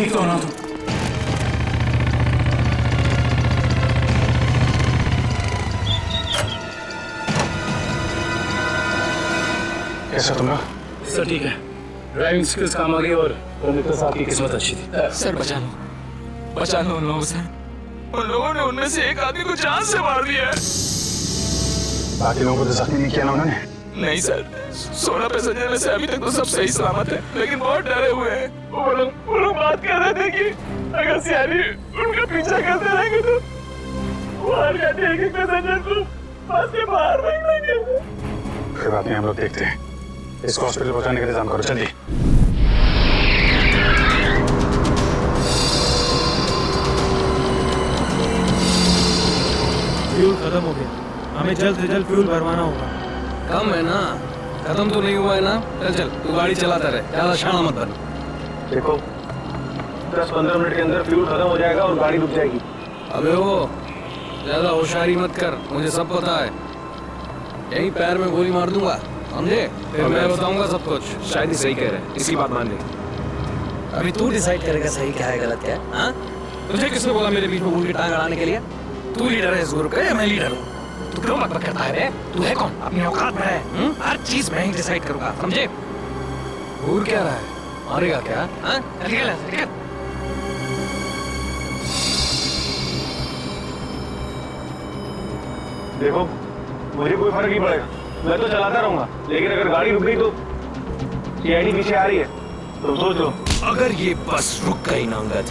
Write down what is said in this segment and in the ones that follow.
ठीक तो ना तुम? कैसा तुम लोग? सर ठीक है, ड्राइविंग स्किल्स काम आ गई और रंजिता साहब की किस्मत अच्छी थी। सर बचा लो उन लोगों से। उन लोगों ने उनमें से एक आदमी को जान से मार दिया है। बाकी लोगों को तो जख्मी नहीं किया ना उन्होंने? नहीं सर, 16 पैसेंजर में से अभी तक तो सब सही सलामत है, लेकिन बहुत डरे हुए हैं। वो लोग बात कर रहे थे कि अगर सियारी उनका पीछा करते रहेंगे तो वो हर जाते एक पैसेंजर को बस के बाहर फेंक देंगे। कोई बात नहीं, हम लोग देखते हैं। इसको हॉस्पिटल पहुंचाने का इंतजाम करो जल्दी। फ्यूल खत्म हो गया, हमें जल्द से जल्द फ्यूल भरवाना होगा। कम है ना, खत्म तो नहीं हुआ है ना। चल तू गाड़ी चलाता रहे, ज्यादा शाना मत बन। देखो 10-15 मिनट के अंदर फ्यूल खत्म हो जाएगा और गाड़ी रुक जाएगी। अबे वो ज्यादा होशियारी मत कर, मुझे सब पता है। यही पैर में गोली मार दूंगा, समझे? फिर मैं बताऊंगा सब कुछ। शायद ही सही कह रहे हैं, इसी बात मान ले। अभी तू डिसाइड करेगा सही क्या है गलत क्या है। हाँ, तुझे किसने बोला मेरे बीच में उनकी टांग अड़ाने के लिए? तू लीडर है इस ग्रुप का या मैं लीडर हूँ? तू क्यों बकबक करता है बे? तू है कौन? अपनी औकात में है। हर चीज मैं ही डिसाइड करूंगा, समझे? घूर क्या रहा है? मारेगा क्या? हाँ, निकल। देखो मुझे कोई फर्क नहीं पड़ेगा, मैं तो चलाता रहूंगा, लेकिन अगर गाड़ी रुक गई तो सीआईडी पीछे आ रही है, तुम सोच लो। अगर ये बस रुक गई ना अंगद,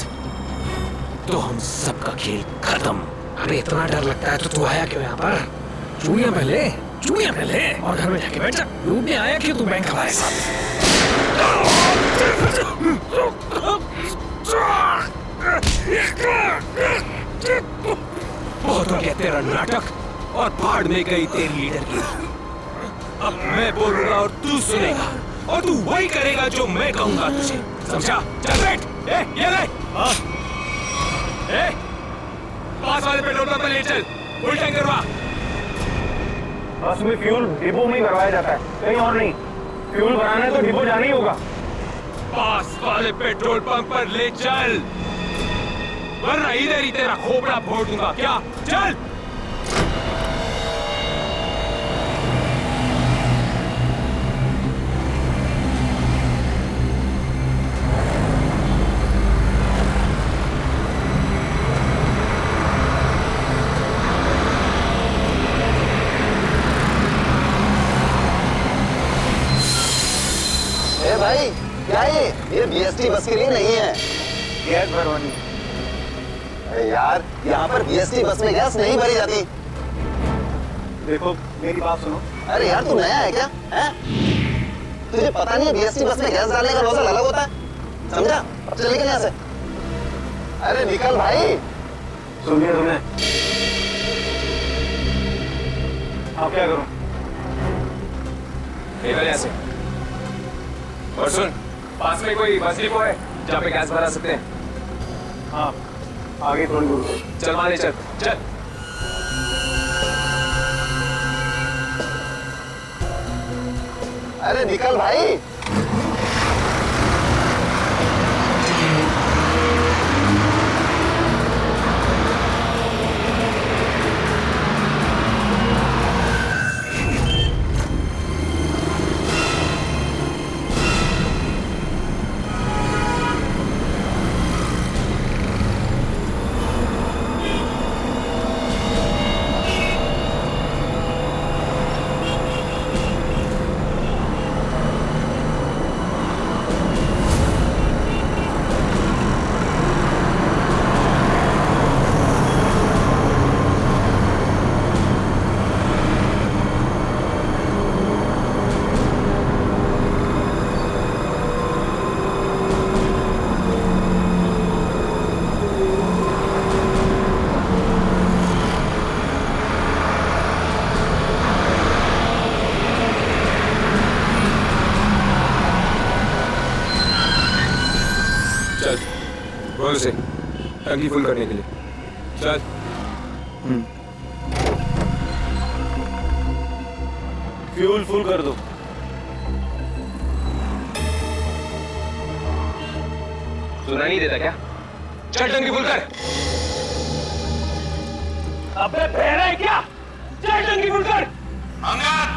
तो हम सबका खेल खत्म। अरे इतना डर लगता है तो तू आया क्यों यहाँ पर? चूड़ियां पहले और घर में जाके बैठ जा। लूटने आया क्यों तू बैंक हमारे साथ? बहुत हो गया तेरा नाटक और भाड़ में गई तेरी लीडर की। अब मैं बोलूंगा और तू सुनेगा और तू वही करेगा जो मैं कहूंगा तुझे, समझा? चल बैठ। ये ले। पास वाले पेट्रोल पंप पे ले चल, फुल टैंक करवा। बस में फ्यूल डिपो में ही भरवाया जाता है, कहीं और नहीं। फ्यूल भराना है तो डिपो जाना ही होगा। पास वाले पेट्रोल पंप पर ले चल, वरना इधर ही तेरा खोपड़ा फोड़ दूंगा। क्या? चल। भाई क्या ये बीएसटी बस के लिए नहीं है। गैस भरवानी। अरे यार, यहाँ पर बीएसटी बस में गैस नहीं भरी जाती। देखो मेरी बात सुनो। अरे यार तू नया है क्या? है? तुझे पता नहीं है बीएसटी बस में गैस डालने का नोजल अलग होता है, समझा? अब चल निकल यहाँ से। अरे निकल भाई। सुन लिया तुमने? अब क्या करूं? निकल यहाँ से। और सुन, पास में कोई बस डिपो है जहाँ पे गैस भरा सकते हैं? हाँ, आगे थोड़ी दूर। चल माने, चल चल। अरे निकल भाई। बोल से टंकी फुल करने के लिए चल। फ्यूल फुल कर दो। सुना नहीं देता क्या? चल टंकी फुल कर। अबे बहरा है क्या? चल टंकी फुल कर। अंगद!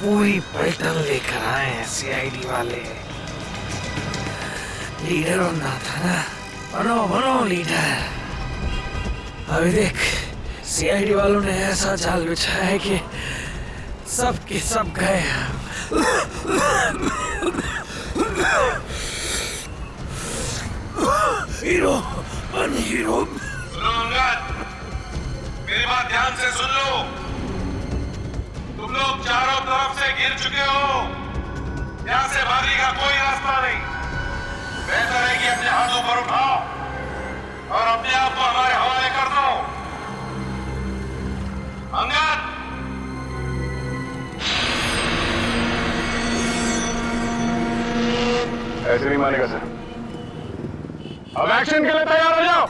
पूरी पलटन लेकर आए हैं सीआईडी वाले। लीडर बनना था ना, बनो बनो लीडर। अभी देख सीआईडी वालों ने ऐसा जाल बिछाया है कि सब के सब गए। हीरो बन हीरो। सुनो अंगद, मेरी बात ध्यान से सुन लो। तुम लोग चारों तरफ से घिर चुके हो। यहां से भागने का कोई रास्ता नहीं। बेहतर है कि अपने हाथों पर उठाओ और अपने आप को हमारे हवाले कर दो। अंगद! ऐसे नहीं मानेगा सर। अब एक्शन के लिए तैयार हो जाओ।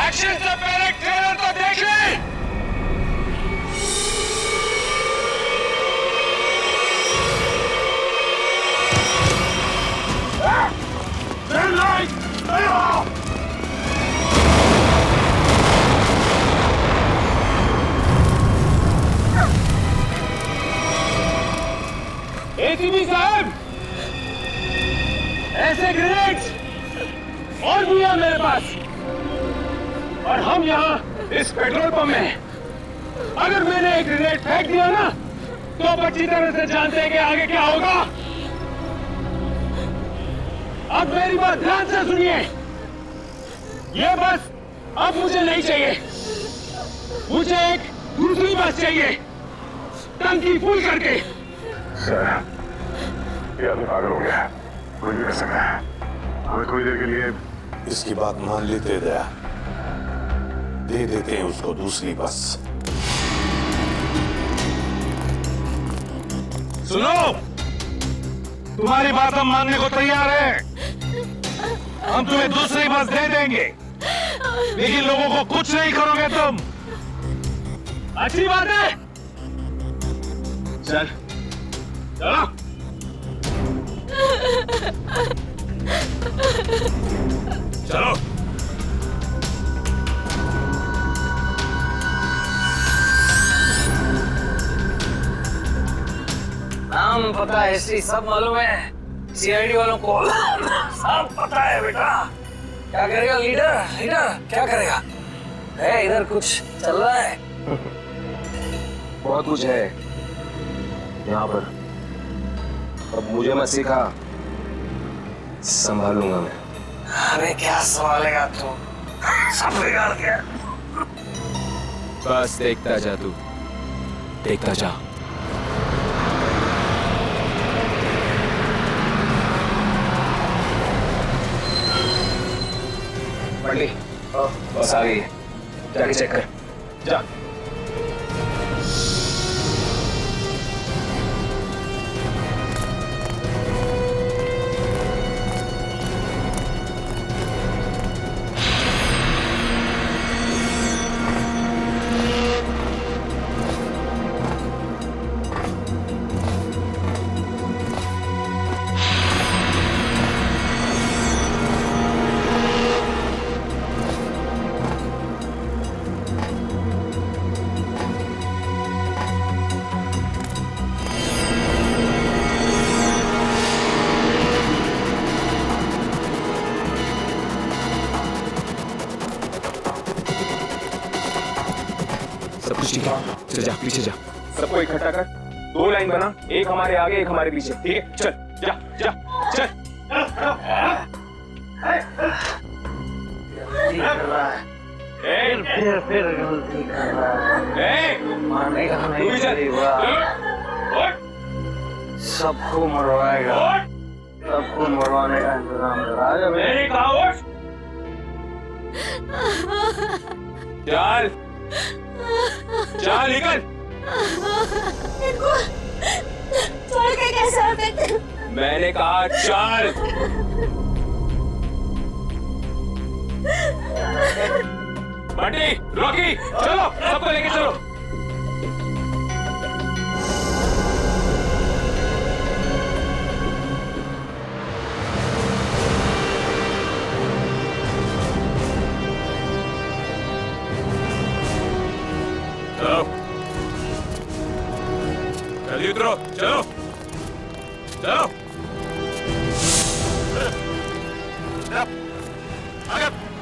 एक्शन से पहले ट्रेलर तो देख ले। एसीपी साहब, ऐसे ग्रेनेड्स और भी है मेरे पास, और हम यहाँ इस पेट्रोल पंप में हैं। अगर मैंने एक ग्रेनेड फेंक दिया ना, तो आप अच्छी तरह से जानते हैं कि आगे क्या होगा। अब मेरी बात ध्यान से सुनिए। ये बस अब मुझे नहीं चाहिए, मुझे एक दूसरी बस चाहिए, टंकी फुल करके। सर, ये आदमी पागल हो गया, कोई भी कर सकता है। हमें थोड़ी देर के लिए इसकी बात मान लेते दया, दे देते हैं उसको दूसरी बस। सुनो, तुम्हारी बात हम मानने को तैयार हैं। हम तुम्हें दूसरी बस दे देंगे, लेकिन लोगों को कुछ नहीं करोगे तुम। अच्छी बात है, चल चलो। चलो। नाम पता हिस्ट्री सब मालूम है सीआईडी वालों को। सब पता है बेटा। क्या करेगा लीडर? लीडर क्या करेगा? है इधर कुछ चल रहा है? बहुत कुछ है यहाँ पर। अब मुझे मत सिखा, संभालूंगा मैं। अरे क्या संभालेगा तू? सब बिगाड़ दिया। बस देखता जा तू, देखता जा। पंडित, बस आ गई है, जाके चेक कर। जा। सब कुछ ठीक है, चल जा, पीछे जा। सबको इकट्ठा कर, 2 लाइन बना, एक हमारे आगे एक हमारे पीछे। ठीक है, चल जा जा चल। फिर गलती कर रहा है। मारने का नहीं करेगा, सबको मरवाएगा, सबको मरवाने का इंतजाम करा। मैंने कहा चल चल निकल। इनको छोड़ के कैसे आ सकते? मैंने कहा चल। बंटी, रॉकी, चलो सबको लेके चलो। चलो जल्दी उतरो, चलो चलो।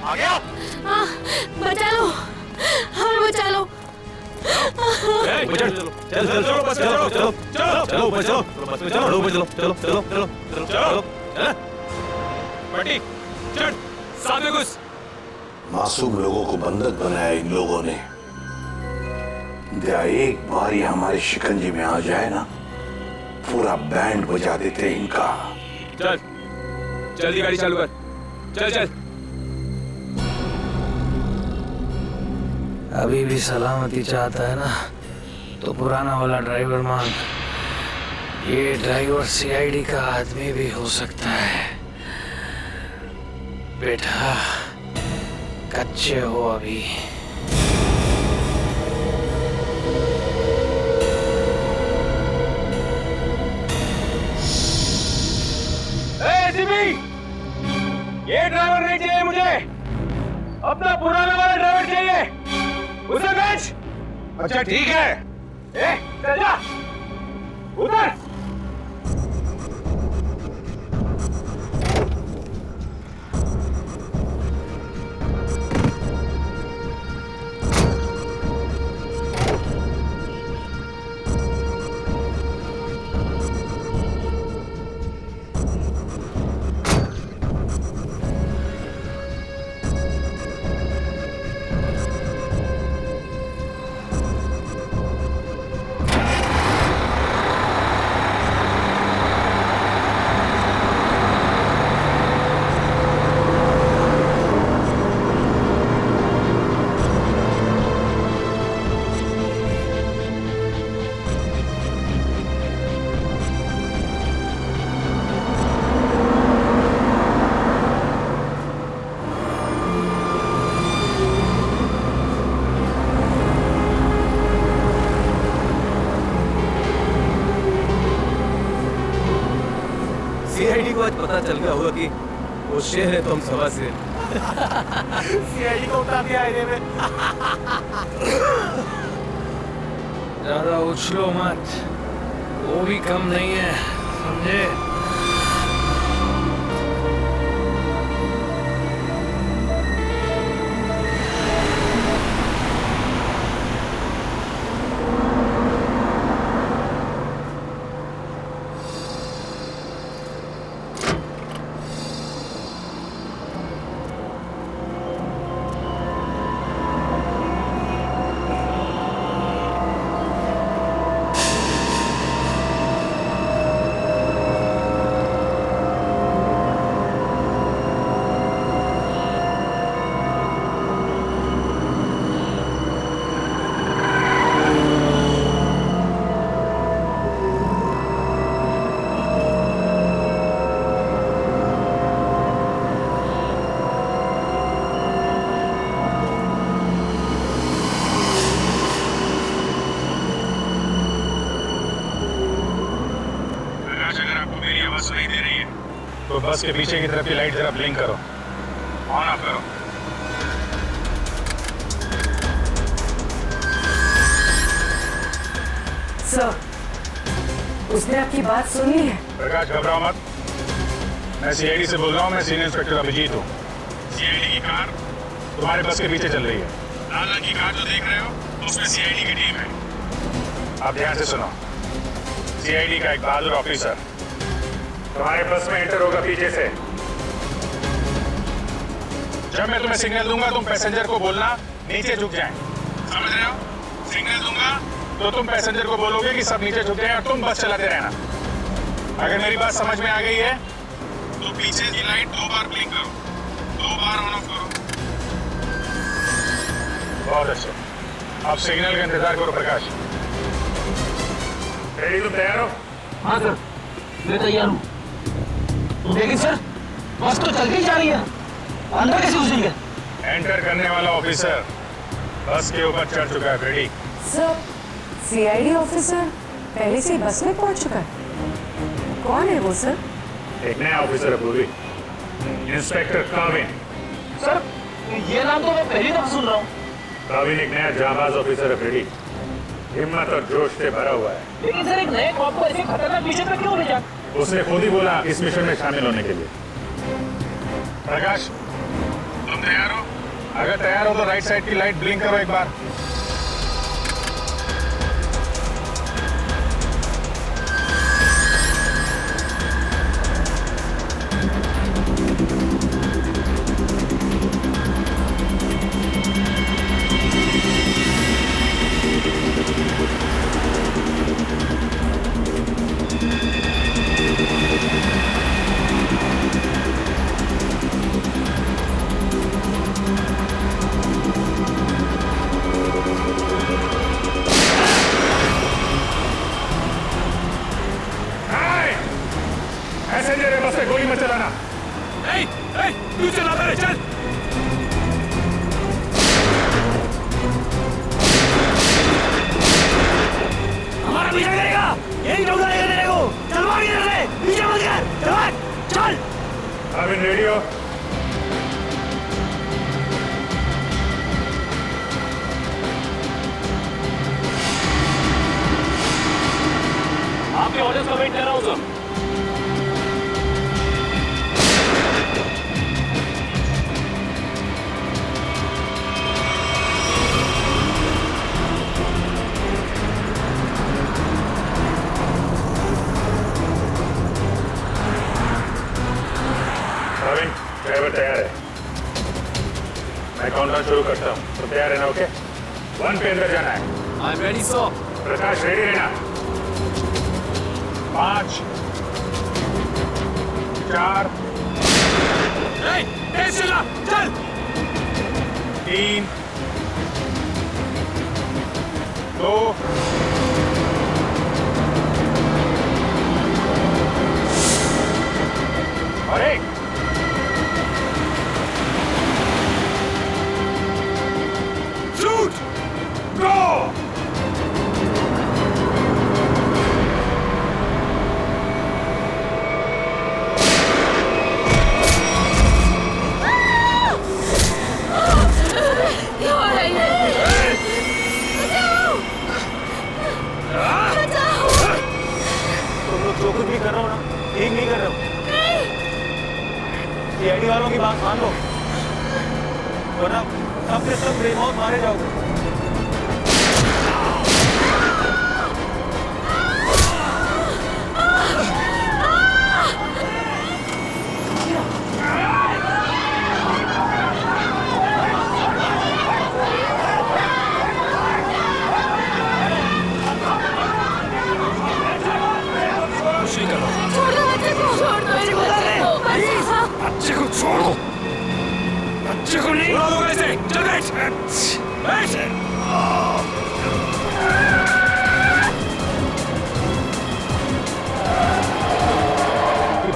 आगे आओ। बचा लो, हमें बचा लो। चलो चलो चलो बस चलो चलो चलो चलो बस चलो बस चलो बस चलो चलो चलो चलो चलो चलो चलो। बंटी चढ़, साथ में घुस। मासूम लोगों को बंधक बनाया इन लोगों ने। एक बार ये हमारे शिकंजे में आ जाए ना, पूरा बैंड बजा देते इनका। चल जल्दी गाड़ी चालू कर, चल चल। अभी भी सलामती चाहता है ना तो पुराना वाला ड्राइवर मांग। ये ड्राइवर सीआईडी का आदमी भी हो सकता है। बेटा कच्चे हो अभी। ये ड्राइवर नहीं चाहिए मुझे, अपना पुराना वाला ड्राइवर चाहिए। उसे बेच। अच्छा ठीक है, चल जा उधर। सीआईडी को आज पता चल गया होगा कि वो शेर है तो हम सवा से। सीआईडी को उतार दिया आईने में। ज्यादा उछलो मत, वो भी कम नहीं है, समझे? तो बस के पीछे की तरफ की लाइट जरा ब्लिंक करो, ऑन ऑफ करो। सर, उसने आपकी बात सुनी है? प्रकाश घबराओ मत, मैं सीआईडी से बोल रहा हूँ। मैं सीनियर इंस्पेक्टर अभिजीत हूँ। सीआईडी की कार तुम्हारे बस के पीछे चल रही है। लाल रंग की कार जो देख रहे हो उसमें सीआईडी की टीम है। आप ध्यान से सुनो, सीआईडी का एक बहादुर ऑफिसर तुम्हारे बस में एंटर होगा पीछे से। जब मैं तुम्हें सिग्नल दूंगा तुम पैसेंजर को बोलना नीचे झुक जाएं। समझ रहे हो? सिग्नल दूंगा तो तुम पैसेंजर को बोलोगे कि सब नीचे झुक जाएं और तुम बस चलाते रहना। अगर मेरी बात समझ में आ गई है तो पीछे की लाइट 2 बार ब्लिंक करो, 2 बार ऑन ऑफ करो। बहुत अच्छा। अब सिग्नल का इंतजार करो प्रकाश। रेडी? तुम तैयार हो? हाँ सर, मैं तैयार हूँ। लेकिन सर बस तो चल के जा रही है, अंदर कैसे घुसेंगे? एंटर करने वाला ऑफिसर बस के ऊपर चढ़ चुका है। रेडी? सर, सीआईडी ऑफिसर पहले से ही बस में पहुंच चुका है। कौन है वो सर? एक नया ऑफिसर है पूरी, इंस्पेक्टर काविन। सर ये नाम तो मैं पहली दफा सुन रहा हूँ। काविन एक नया जाबाज ऑफिसर है। रेडी? हिम्मत और जोश से भरा हुआ है। लेकिन सर एक नए कॉप को ऐसे खतरनाक मिशन में क्यों ले जा? उसने खुद ही बोला इस मिशन में शामिल होने के लिए। प्रकाश तुम तैयार हो? अगर तैयार हो तो राइट साइड की लाइट ब्लिंक करो एक बार। पैसेंजर है, बस में गोली मत चलाना। तू चलाता है, चल। हमारा पीछा करेगा, यही ठोका देगा तेरे को। तलवार गिरा दे, पीछे मत कर, तलवार, चल। काविन रेडी हो? आपके ऑर्डर्स का वेट कर रहा हूँ सर। काविन ड्राइवर तैयार है, मैं काउंटडाउन शुरू करता हूँ। तो तैयार है ना? ओके, 1 पे अंदर जाना है। I am ready sir. Prakash ready रहना। 5 4 तेज चला, चल। 3 2 और 1। शूट, गो। क्या हो रहा है? बचाओ! बचाओ! तुम लोग जो कुछ भी कर रहे हो ना, ठीक नहीं कर रहे हो। सीआईडी वालों की बात मान लो, वरना सब के सब बेमौत मारे जाओगे। छोड़ दो बच्चे को, छोड़ दो मेरे बच्चे को, बच्चे को छोड़ दो। बच्चे को नहीं उड़ा दूंगा इसे। चल बैठ, बैठ।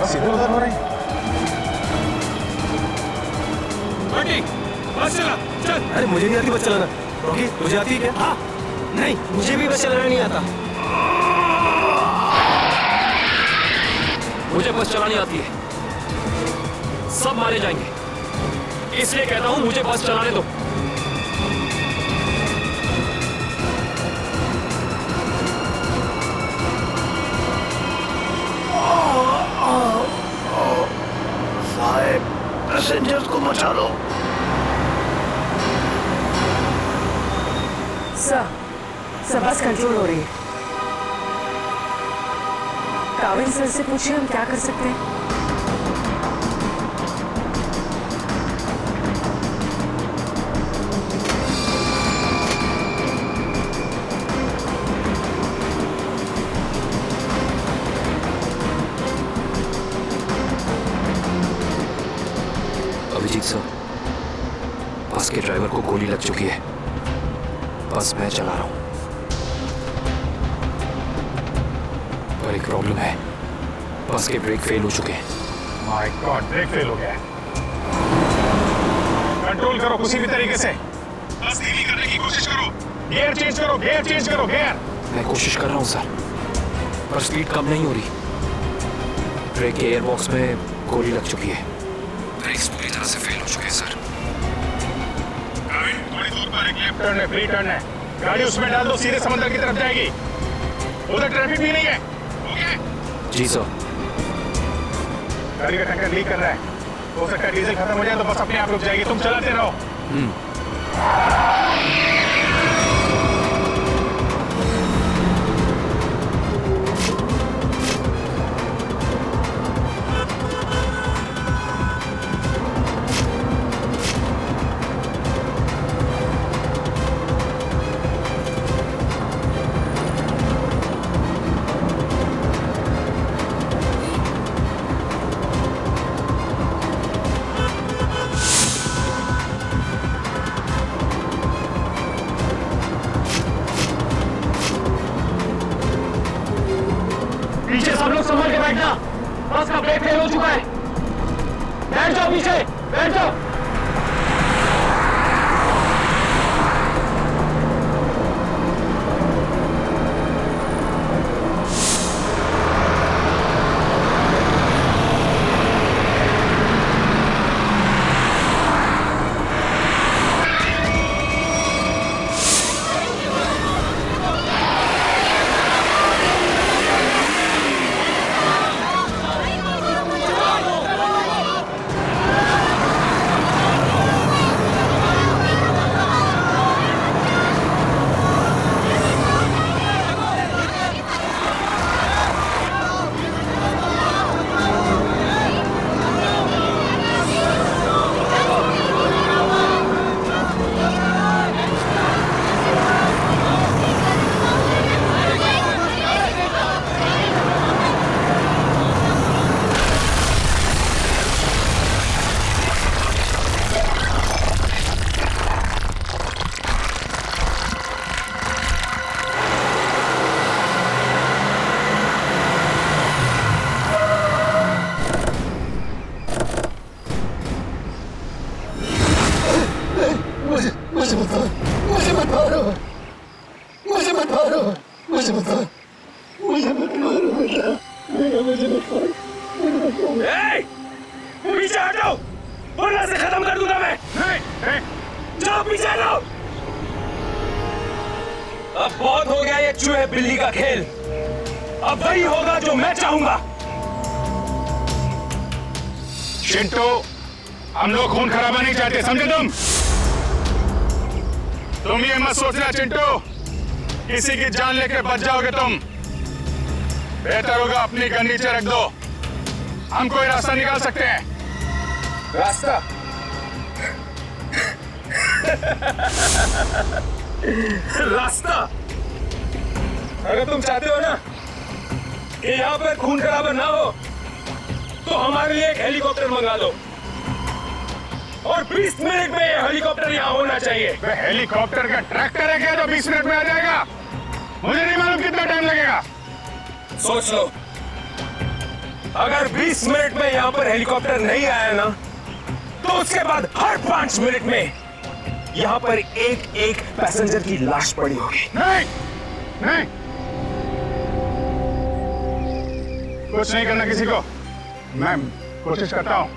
बस इधर उधर हो रहे हैं। बंटी, बस चला, चल। अरे मुझे नहीं आती बस चलाना। रॉकी, तुझे आती है क्या? हाँ। नहीं, मुझे भी बस चलाना नहीं आता। मुझे बस चलानी आती है, सब मारे जाएंगे, इसलिए कहता हूँ मुझे बस चलाने दो। साहब, पैसेंजर्स को बचा लो। सर, बस कंट्रोल हो रही है। प्रवीण सर से पूछिए हम क्या कर सकते हैं। अभिजीत सर, बस के ड्राइवर को गोली लग चुकी है। बस मैं चला रहा हूं, पर एक प्रॉब्लम है। बस के ब्रेक फेल हो चुके हैं। माय गॉड, ब्रेक फेल हो गया है। कंट्रोल करो किसी भी तरीके से। बस धीमी करने की कोशिश करो। गियर चेंज करो, गियर चेंज करो, गियर। मैं कोशिश कर रहा हूं सर, पर स्पीड कम नहीं हो रही। ब्रेक के एयरबॉक्स में गोली लग चुकी है। ब्रेक्स पूरी तरह से फेल हो चुके हैं सर। थोड़ी दूर पर एक लेफ्ट टर्न है, फ्री टर्न है। गाड़ी उसमें डाल दो, सीधे समंदर की तरफ जाएगी। उधर ट्रैफिक भी नहीं है। ओके जी सर। गाड़ी का टैंकर लीक कर रहा है। हो सकता है डीजल खत्म हो जाए तो बस अपने आप रुक जाएगी। तुम चलाते रहो। पीछे सब लोग संभल के बैठना। बस का ब्रेक फेल हो चुका है। बैठ जाओ पीछे, बैठ जाओ। पीछे हटो, वरना से खत्म कर दूंगा मैं। जाओ पीछे हटो। अब बहुत हो गया ये चूहे बिल्ली का खेल। अब वही होगा जो मैं चाहूंगा। चिंटू, हम लोग खून खराबा नहीं चाहते, समझे तुम ये मत सोचना चिंटू, किसी की जान लेके बच जाओगे तुम। बेहतर होगा अपनी गन नीचे रख दो। हम कोई रास्ता निकाल सकते हैं। रास्ता? रास्ता? अगर तुम चाहते हो ना कि यहाँ पर खून खराबा ना हो, तो हमारे लिए एक हेलीकॉप्टर मंगा दो। और 20 मिनट में ये हेलीकॉप्टर यहाँ होना चाहिए। हेलीकॉप्टर का ट्रैक करेगा तो 20 मिनट में आ जाएगा। मुझे नहीं मालूम कितना टाइम लगेगा। सोच लो, अगर 20 मिनट में यहाँ पर हेलीकॉप्टर नहीं आया ना, तो उसके बाद हर 5 मिनट में यहाँ पर एक एक पैसेंजर की लाश पड़ी होगी। नहीं, नहीं, कुछ नहीं करना किसी को। मैं कोशिश करता हूँ,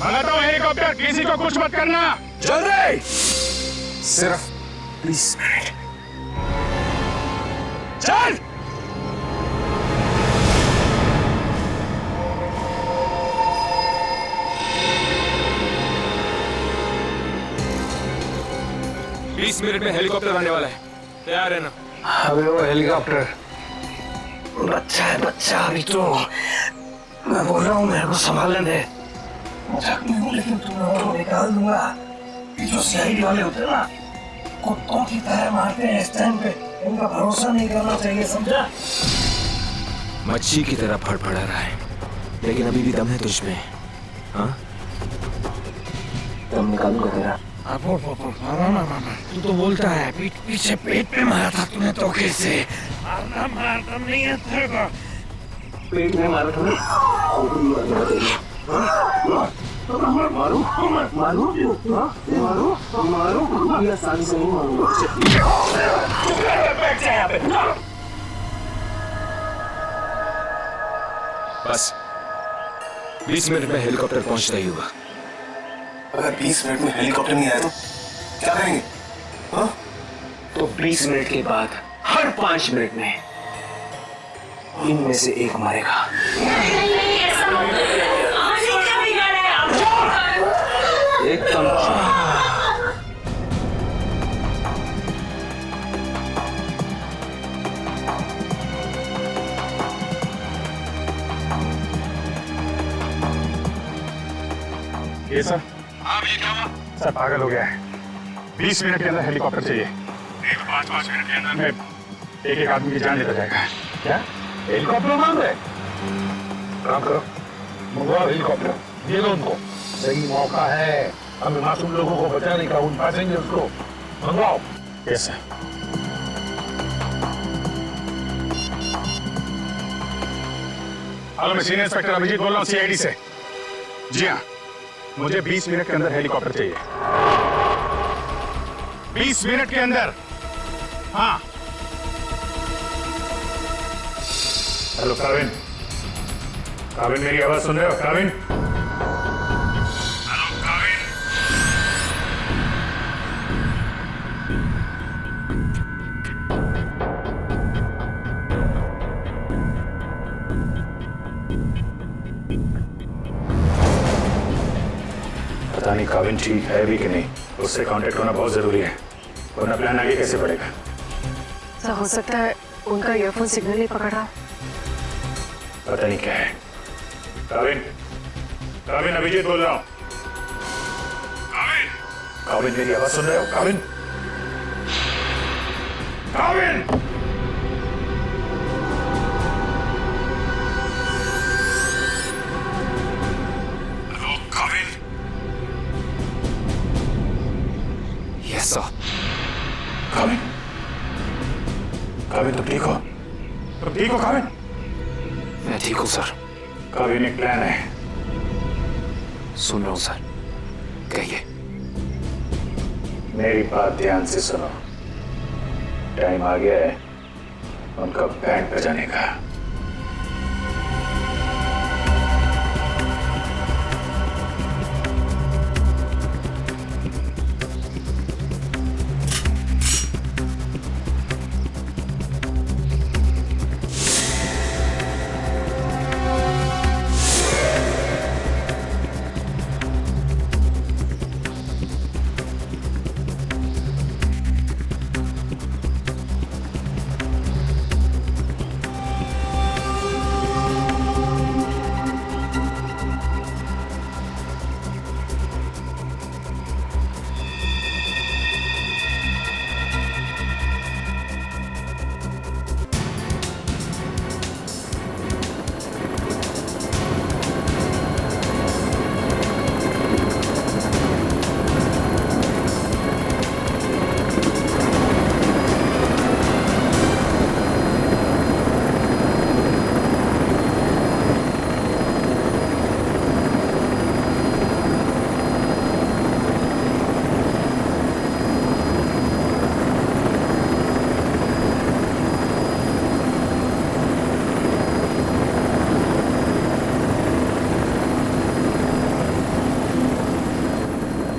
मंगाता हूँ हेलीकॉप्टर। किसी को कुछ मत करना। जल्दी, सिर्फ 20 मिनट। चल। बीस मिनट में हेलीकॉप्टर आने वाला है, तैयार है ना? अबे वो हेलीकॉप्टर बच्चा है बच्चा अभी तो। मैं बोल रहा हूँ मेरे को संभालने दे। मजाक नहीं हूँ लेकिन तुम्हें निकाल दूंगा। ये जो सीआईडी वाले होते हैं ना, कुत्तों की तरह मारते हैं इस टाइम पे। इनका भरोसा नहीं करना चाहिए, समझा? मच्छी की तरह फड़फड़ा रहा है, लेकिन अभी भी दम है तुझ में। हाँ, दम निकालूंगा तेरा। तू तो बोलता है पीछे पेट पे मारा था तूने धोखे से। मारना दम नहीं है तेरे को। पेट में मारा था मारू ये आसानी से नहीं मारूंगा। बैठ जा यहाँ पे। बस 20 मिनट में हेलीकॉप्टर पहुंचता ही होगा। अगर 20 मिनट में हेलीकॉप्टर नहीं आया तो क्या करेंगे? हाँ? तो 20 मिनट के बाद हर 5 मिनट में इनमें से एक मरेगा। एकदम ये सर। हाँ ये क्या हुआ? सर पागल हो गया है। 20 मिनट के अंदर हेलीकॉप्टर चाहिए। 5 मिनट के अंदर में एक आदमी की जान लेता जाएगा। क्या हेलीकॉप्टर मांग रहे? काम करो, मंगवाओ हेलीकॉप्टर, दे दो उनको। सही मौका है हमें मासूम लोगों को बचाने का, उन पैसेंजर्स को। मंगवाओ। Yes sir. हेलो, मैं सीनियर इंस्पेक्टर अभिजीत बोल रहा हूँ सीआईडी से। जी हाँ, मुझे 20 मिनट के अंदर हेलीकॉप्टर चाहिए। 20 मिनट के अंदर। हाँ। हेलो काविन, काविन मेरी आवाज सुन रहे हो? काविन, हेलो काविन। पता नहीं काविन ठीक है भी कि नहीं, उससे कांटेक्ट होना बहुत जरूरी है, वरना प्लान आगे कैसे बढ़ेगा? ऐसा हो सकता है उनका ईयरफोन सिग्नल नहीं पकड़ रहा। पता नहीं क्या है। काविन, काविन अभिजीत बोल रहा हूँ। काविन, काविन मेरी आवाज सुन रहे हो? Kavin, Kavin. Hello Kavin. Yes sir. Kavin, Kavin तुम ठीक हो? तुम ठीक हो काविन? मैं ठीक हूँ सर। काविन एक प्लान है। सुन रहा हूँ सर, कहिए। मेरी बात ध्यान से सुनो। टाइम आ गया है उनका बैंड बजाने का।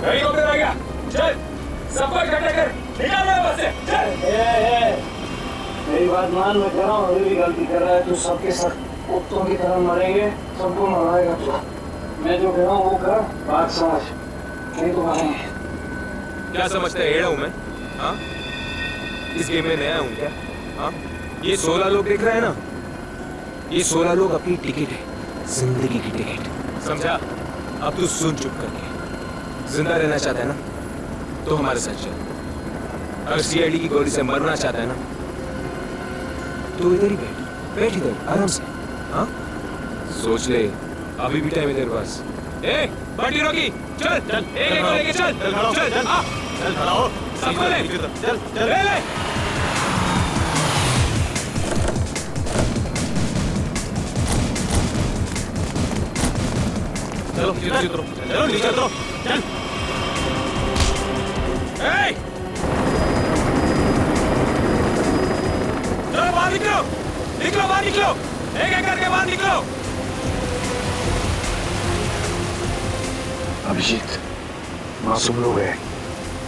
हेलीकॉप्टर आ गया, चल सबको इकट्ठा कर, निकाल रहा है बस से, चल। मेरी बात मान, मैं कह रहा हूँ अभी भी गलती कर रहा है तू। सबके सब कुत्तों की तरह मरेंगे, सबको मरवाएगा तू। मैं जो कह रहा हूँ वो कर, बात समझ, नहीं तो मरेंगे। क्या समझते हैं, हेड़ा हूँ मैं? हाँ, इस गेम में नया हूँ क्या? हाँ, ये 16 लोग देख रहे हैं ना, ये 16 लोग अपनी टिकट है, जिंदगी की टिकट, समझा? अब तू सुन चुप करके। जिंदा रहना चाहता है ना, तो हमारे साथ चल। अगर सीआईडी की गोली से मरना चाहता है ना, तो इधर ही बैठ इधर आराम से। हाँ, सोच ले, अभी भी टाइम है तेरे पास। ए, बंटी रोकी, चल चल, एक को लेके चल, चल खड़ा हो, सबको ले, चल ले। चलो नीचे उतरो, चल। चलो बाहर निकलो, बाहर निकलो, एक करके बाहर निकलो। अभिजीत, मासूम लोग हैं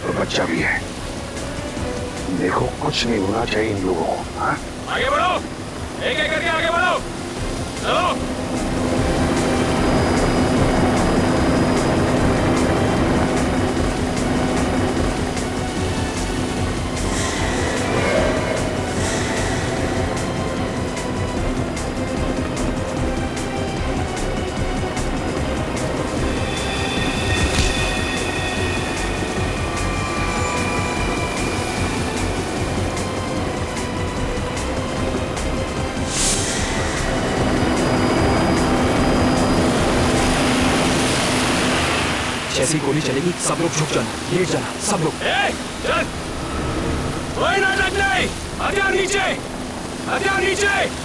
और बच्चा भी है। देखो कुछ नहीं होना चाहिए इन लोगों को। हाँ? आगे बढ़ो, एक करके आगे बढ़ो, चलो। जैसी गोली चलेगी सब लोग झुक जाना, लेट जाना सब लोग। चल, कोई नाटक नहीं, हथियार नीचे, हथियार नीचे।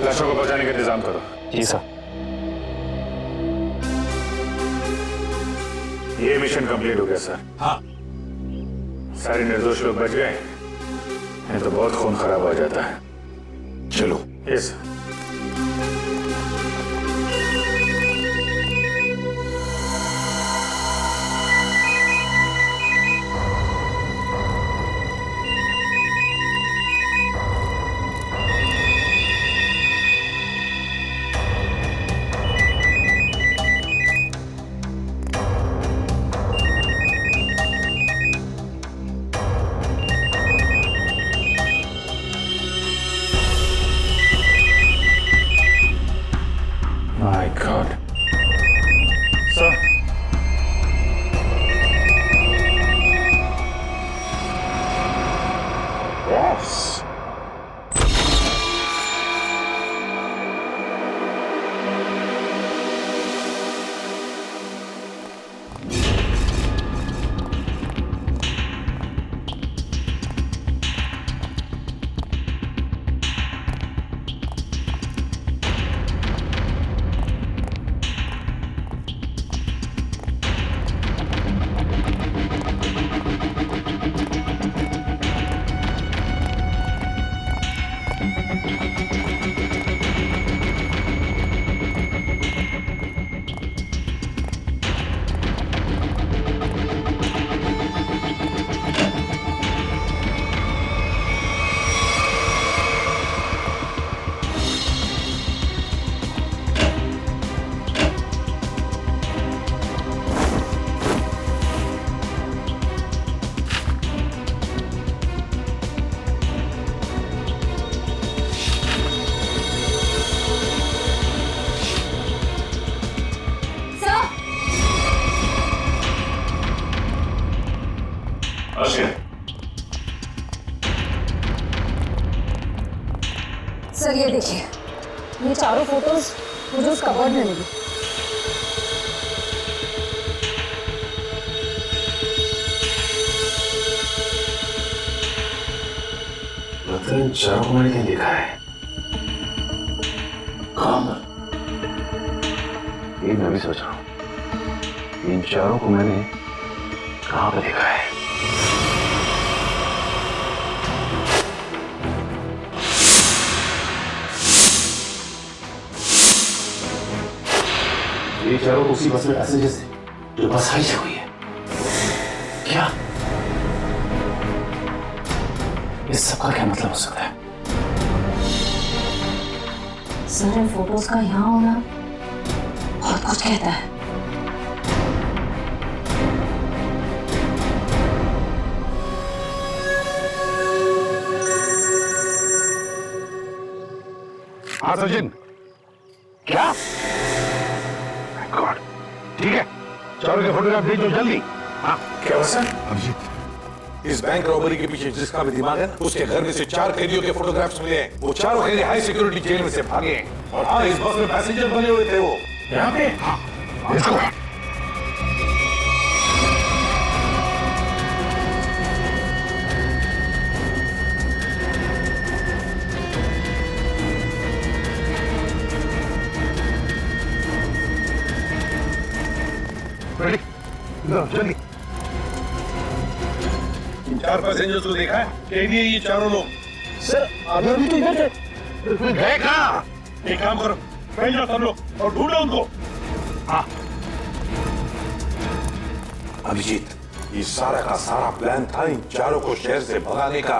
लाशों को बचाने का इंतजाम करो। जी सर। ये मिशन कंप्लीट हो गया सर। हाँ, सारे निर्दोष लोग बच गए, नहीं तो बहुत खून खराब हो जाता है। चलो। Yes sir. सर ये देखिए, ये चारों फोटोज मुझे उस कबर्ड में मिली। लगता है इन चारों को मैंने कहीं देखा है। कहाँ पर? ये मैं भी सोच रहा हूँ, इन चारों को मैंने कहाँ पर देखा है? ये चारों उसी बस में पैसेंजर्स थे जो बस हाईजैक हुई है। क्या इस सब का क्या मतलब हो सकता है? सर इन फोटोज का यहाँ होना बहुत कुछ कहता है। हाँ सचिन, क्या? गॉड, ठीक है, चारों के फोटोग्राफ भेजो जल्दी। हाँ क्या हुआ सर? अभिजीत, इस बैंक रॉबरी के पीछे जिसका भी दिमाग है ना, उसके घर में से 4 कैदियों के फोटोग्राफ्स मिले हैं। वो चारों कैदी हाई सिक्योरिटी जेल में से भागे हैं। और हाँ, इस बस में पैसेंजर बने हुए थे वो। यहाँ पे? हाँ, इसको रेडी, जल्दी। इन 4 पैसेंजर्स को देखा है? कैदी है ये चारों लोग। सर अभी तो इधर थे। गए कहाँ? एक काम करो, फैल जाओ सब लोग और ढूंढो उनको। हाँ अभिजीत, ये सारा का सारा प्लान था इन चारों को शहर से भगाने का।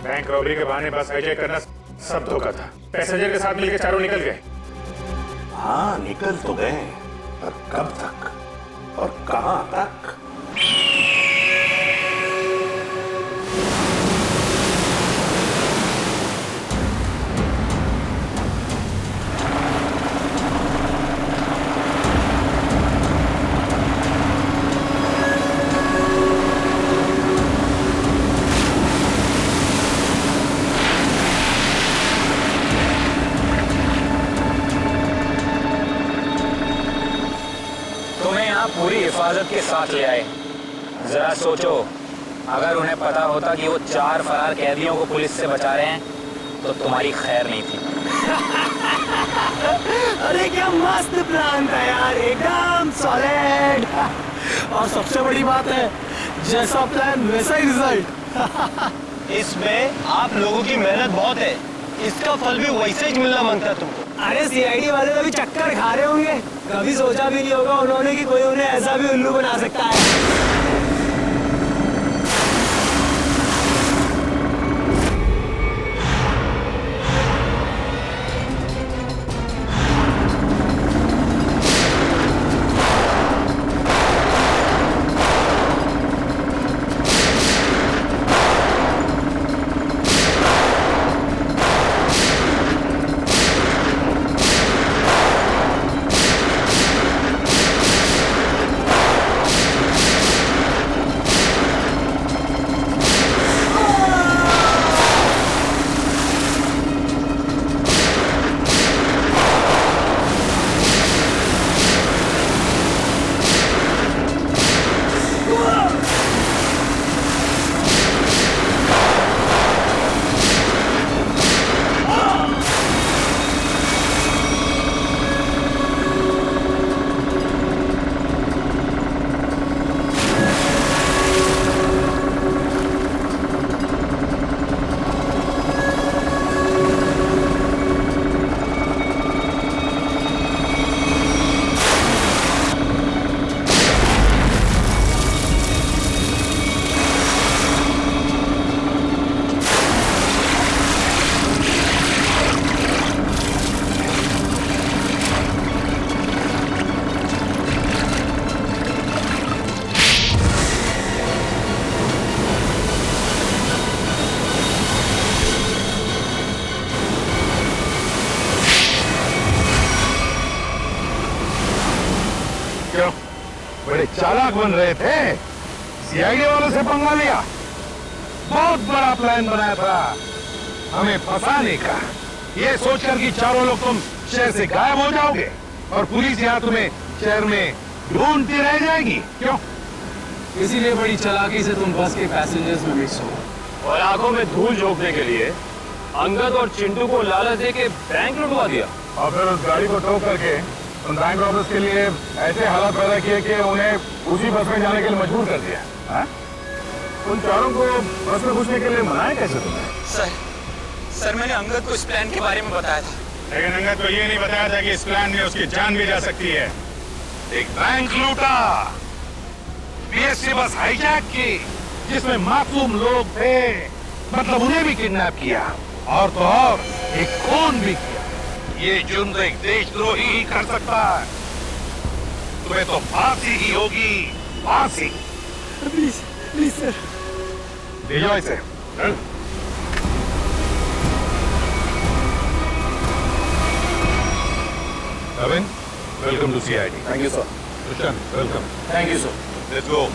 बैंक रॉबरी के बहाने बस हाईजैक करना सब धोखा था। पैसेंजर के साथ मिलकर चारों निकल गए। हाँ निकल तो गए, पर कब तक और कहां तक? पूरी हिफाजत के साथ ले आए। जरा सोचो, अगर उन्हें पता होता कि वो 4 फरार कैदियों को पुलिस से बचा रहे हैं तो तुम्हारी खैर नहीं थी। अरे क्या मस्त प्लान था यार, एकदम सॉलिड। और सबसे बड़ी बात है, जैसा प्लान वैसा ही रिजल्ट। इसमें आप लोगों की मेहनत बहुत है, इसका फल भी वैसे ही मिलना मांगता है तुमको। अरे सीआईडी वाले तो भी चक्कर खा रहे होंगे, कभी सोचा भी नहीं होगा उन्होंने कि कोई उन्हें ऐसा भी उल्लू बना सकता है। बड़े चालाक बन रहे थे। सीआईडी वालों से पंगा लिया, बहुत बड़ा प्लान बनाया था हमें फंसाने का, ये सोचकर कि चारों लोग तुम शहर से गायब हो जाओगे और पुलिस यहाँ तुम्हें शहर में ढूंढती रह जाएगी। क्यों? इसीलिए बड़ी चालाकी से तुम बस के पैसेंजर्स में मिक्स हो और आंखों में धूल झोंकने के लिए अंगद और चिंटू को लालच दे के बैंक लुटवा दिया। और फिर उस गाड़ी को टो करके उन बैंक ऑफिस के लिए ऐसे हालात पैदा किए कि उन्हें उसी बस में जाने के लिए मजबूर कर दिया। हाँ? उन चारों को बस में घुसने के लिए मनाया कैसे तुमने? सर मैंने अंगद को इस प्लान के बारे में बताया था, लेकिन अंगद को ये नहीं बताया था कि इस प्लान में उसकी जान भी जा सकती है। एक बैंक लूटा, बीएसटी बस हाईजैक की जिसमें मासूम लोग थे, मतलब उन्हें भी किडनैप किया और तो और एक खून भी किया। ये जुर्म एक देशद्रोही ही कर सकता है। तुम्हें तो फांसी ही होगी, फांसी। प्लीज प्लीज सर, ले जाओ इसे। चल। Kevin, welcome to CID. Thank you sir. Krishan, welcome. Thank you sir. Let's go.